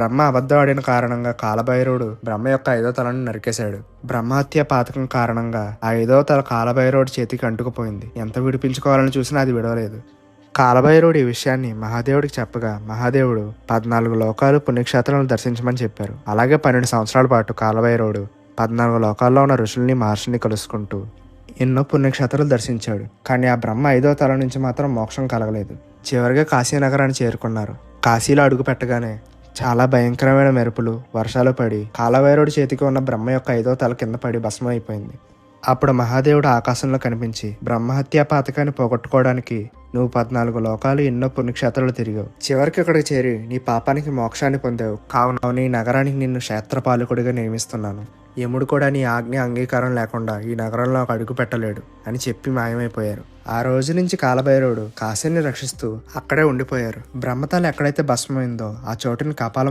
బ్రహ్మ అబద్ధం ఆడిన కారణంగా కాలభైరవుడు బ్రహ్మ యొక్క 5వ తలను నరికేశాడు. బ్రహ్మహత్య పాతకం కారణంగా ఆ 5వ తల కాలభైరవుడి చేతికి అంటుకుపోయింది. ఎంత విడిపించుకోవాలని చూసినా అది విడవలేదు. కాలభైరవుడు ఈ విషయాన్ని మహాదేవుడికి చెప్పగా మహాదేవుడు 14 లోకాలు పుణ్యక్షేత్రాలను దర్శించమని చెప్పారు. అలాగే 12 సంవత్సరాల పాటు కాలభైరవుడు 14 లోకాల్లో ఉన్న ఋషుల్ని మహర్షిని కలుసుకుంటూ ఎన్నో పుణ్యక్షేత్రాలు దర్శించాడు. కానీ ఆ బ్రహ్మ 5వ తల నుంచి మాత్రం మోక్షం కలగలేదు. చివరిగా కాశీ నగరాన్ని చేరుకున్నారు. కాశీలో అడుగు పెట్టగానే చాలా భయంకరమైన మెరుపులు, వర్షాలు పడి కాలభైరవుడి చేతికి ఉన్న బ్రహ్మ యొక్క 5వ తల కింద పడి భస్మం అయిపోయింది. అప్పుడు మహాదేవుడు ఆకాశంలో కనిపించి బ్రహ్మహత్యా పాతకాన్ని పోగొట్టుకోవడానికి నువ్వు 14 లోకాలు ఎన్నో పుణ్యక్షేత్రాలు తిరిగావు. చివరికి ఇక్కడికి చేరి నీ పాపానికి మోక్షాన్ని పొందావు. కావున నీ నగరానికి నిన్ను క్షేత్రపాలకుడిగా నియమిస్తున్నాను. యముడు కూడా నీ ఆజ్ఞ అంగీకారం లేకుండా ఈ నగరంలో ఒక అడుగు పెట్టలేడు అని చెప్పి మాయమైపోయారు. ఆ రోజు నుంచి కాలభైరవుడు కాశీని రక్షిస్తూ అక్కడే ఉండిపోయారు. బ్రహ్మతల ఎక్కడైతే భస్మైందో ఆ చోటుని కపాల